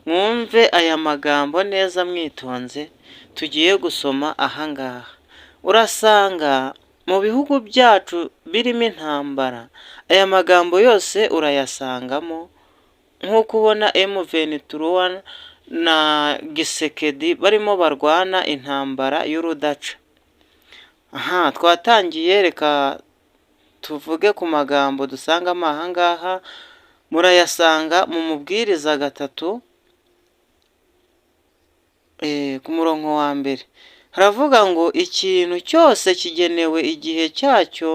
mwumve aya magambo neza mwitonze tugiye gusoma ahangaha. Urasanga mu bihugu byacu birimo intambara aya magambo yose urayasangamo, nk'uko ubona M23 na Gisekedi barimo barwana intambara y'urudaca. Twatangiye, reka tuvuge ku magambo dusangamo ahangaha. Murayasanga mu Mubwiriza 3 ku murongo wa mbere. Haravuga ngo ikintu cyose kigenewe igihe cyacyo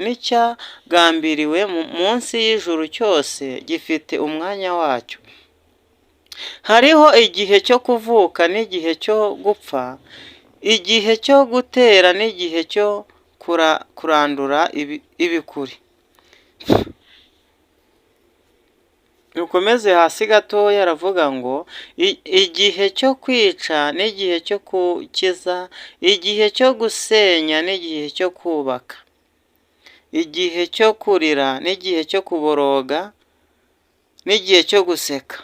n'icyagambiriwe munsi y'ijuru cyose gifite umwanya wacyo. Hariho igihe cyo kuvuka n'igihe cyo gupfa, igihe cyo gutera n'igihe cyo kurandura ibikuri. Ukomeze hasi gatoya aravuga ngo igihe cyo kwica n'igihe cyo gukiza, igihe cyo gusenya n'igihe cyo kubaka, igihe cyo kurira n'igihe cyo kuboroga, n'igihe cyo guseka.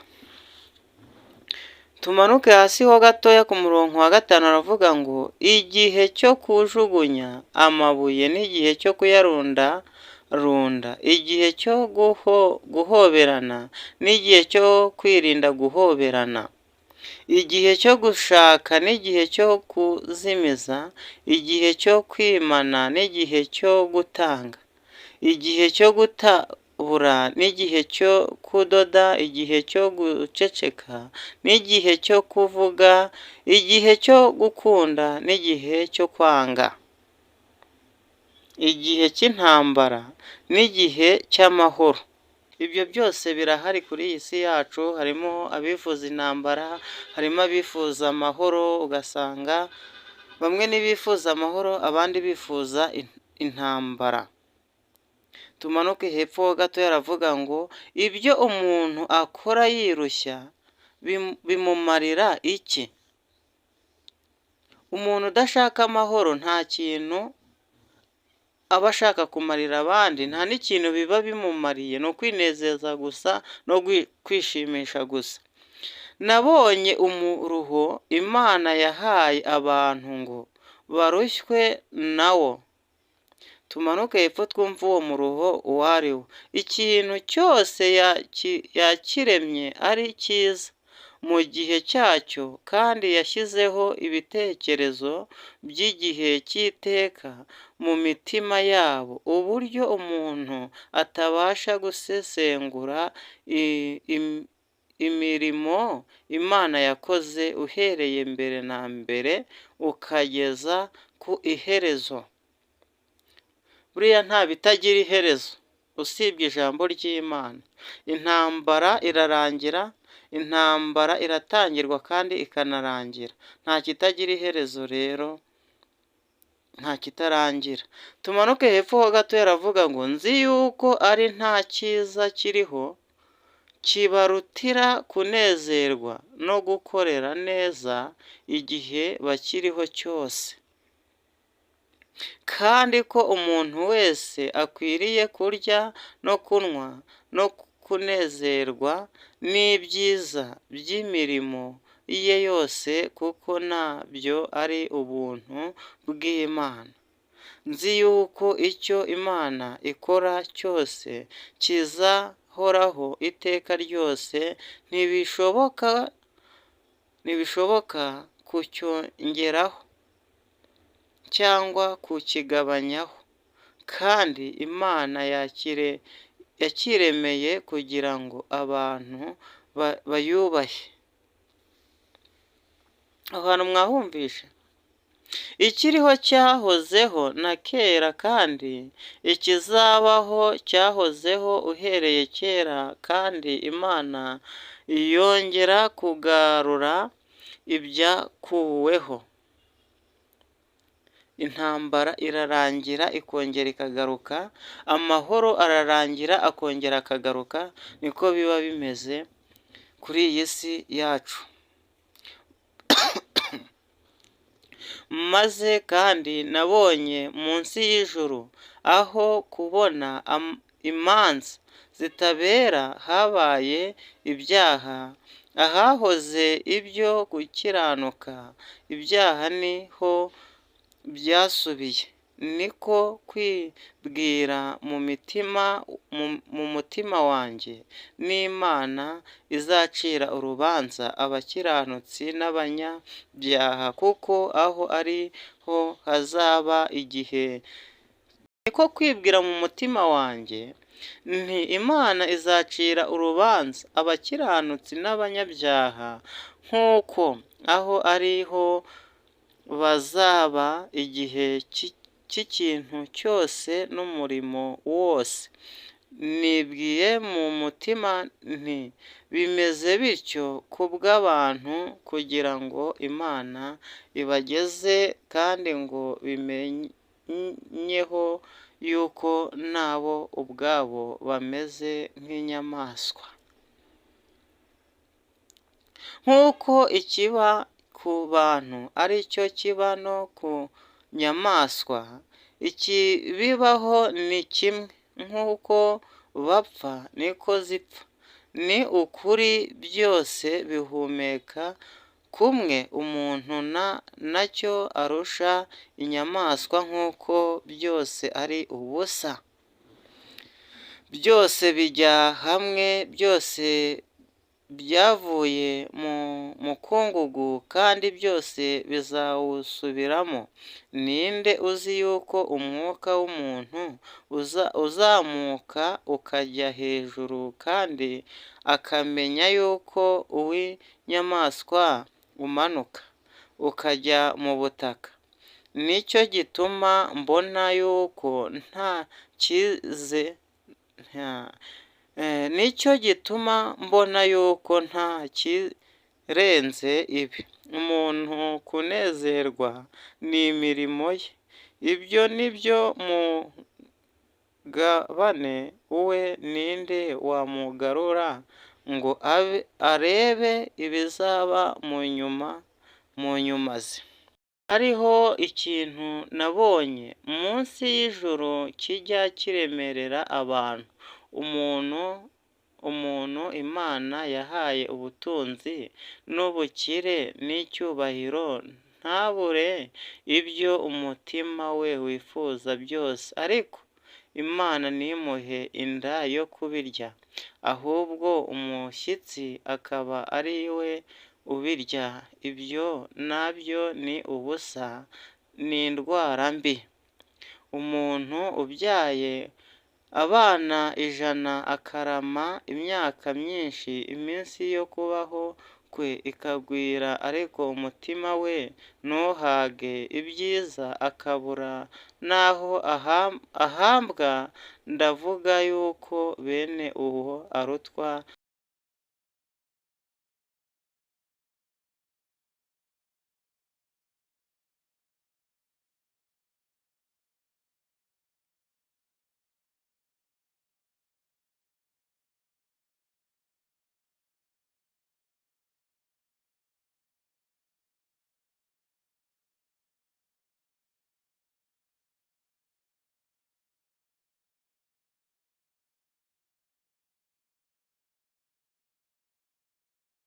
Tumanuke hasi ho gatoya ku murongo wa 5 aravuga ngo igihe cyo kujugunya amabuye n'igihe cyo kuyarunda, igihe cyo guhoberana n'igihe cyo kwirinda guhoberana, igihe cyo gushaka n'igihe cyo kuzimiza, igihe cyo kwimana n'igihe cyo gutanga, igihe cyo gutabura n'igihe cyo kudoda, igihe cyo guceceka n'igihe cyo kuvuga, igihe cyo gukunda n'igihe cyo kwanga, igihe cy'intambara n'igihe cy'amahoro. Ibyo byose birahari kuri iyi si yacu. Harimo abifuza intambara, harimo abifuza amahoro. Ugasanga bamwe ntibifuza amahoro, abandi bifuza intambara. Tumanuke hepfo gato yaravuga ngo ibyo umuntu akora yirushya bimumarira iki? Umuntu udashaka amahoro nta kintu aba ashaka kumarira abandi, nta n'ikintu biba bimumariye, ni ukwinezeza gusa no kwishimisha gusa. Nabonye umuruho Imana yahaye abantu ngo barushywe nawo. Tumanuke hepfo twumve uwo muruho uwo ari wo. Ikintu cyose yakiremye ari cyiza mu gihe cyacyo, kandi yashyizeho ibitekerezo by'igihe cy'iteka mu mitima yabo, uburyo umuntu atabasha gusesengura imirimo Imana yakoze uhereye mbere na mbere ukageza ku iherezo. Buriya nta bitagira iherezo usibye ijambo ry'Imana. Intambara irarangira, intambara iratangirwa kandi ikanarangira. Nta kitagira iherezo rero, nta kitarangira. Tumanuke hepfo ho gato yaravuga ngo nzi yuko ari nta cyiza kiriho kibarutira kunezerwa no gukorera neza igihe bakiriho cyose, kandi ko umuntu wese akwiriye kurya no kunywa no kunezerwa n'ibyiza by'imirimo ye yose, kuko nabyo ari ubuntu bw'Imana. Nzi yuko icyo Imana ikora cyose kizahoraho iteka ryose, ntibishoboka kucyongeraho cyangwa kukigabanyaho, kandi Imana yakiremeye kugira ngo abantu bayubahe. Aho hantu mwahumvishe? Ikiriho cyahozeho na kera, kandi ikizabaho cyahozeho uhereye kera, kandi Imana yongera kugarura ibyakuweho. Intambara irarangira ikongera ikagaruka, amahoro ararangira akongera akagaruka. Niko biba bimeze kuri iyi si yacu. Maze kandi nabonye munsi y'ijuru aho kubona imanza zitabera habaye ibyaha, ahahoze ibyo gukiranuka ibyaha niho byasubiye. Niko kwibwira mu mutima wanjye, n'Imana izacira urubanza abakiranutsi n'abanyabyaha, kuko aho ari ho hazaba igihe. Niko kwibwira mu mutima wanjye nti Imana izacira urubanza abakiranutsi n'abanyabyaha, nk'uko aho ari ho bazaba igihe cy'ikintu cyose n'umurimo wose. Nibwiye mu mutima nti bimeze bityo ku bw'abantu, kugira ngo Imana ibageze kandi ngo bimenyeho yuko nabo ubwabo bameze nk'inyamaswa. Nk'uko ikiba ku bantu ari cyo kiba no ku nyamaswa, ikibibaho ni kimwe, nk'uko bapfa niko zipfa. Ni ukuri byose bihumeka kumwe, umuntu ntacyo arusha inyamaswa, nk'uko byose ari ubusa. Byose bijya hamwe, byose byavuye mu mukungugu, kandi byose bizawusubiramo. Ninde uzi yuko umwuka w'umuntu uzamuka ukajya hejuru, kandi akamenya yuko uw'inyamaswa umanuka ukajya mu butaka? Nicyo gituma mbona yuko nta kirenze ibi, umuntu kunezerwa n'imirimo ye. Ibyo ni byo mugabane we. Ninde wamugarura ngo arebe ibizaba mu nyuma ze? Hariho ikintu nabonye munsi y'ijuru kijya kiremerera abantu. Umuntu Imana yahaye ubutunzi n'ubukire n'icyubahiro, ntabure ibyo umutima we wifuza byose, ariko Imana ntimuhe inda yo kubirya, ahubwo umushyitsi akaba ari we ubirya. Ibyo nabyo ni ubusa, ni indwara mbi. Umuntu ubyaye abana 100 akarama imyaka myinshi, iminsi yo kubaho kwe ikagwira, ariko umutima we ntuhage ibyiza, akabura n'aho ahambwa. Ndavuga yuko bene uwo arutwa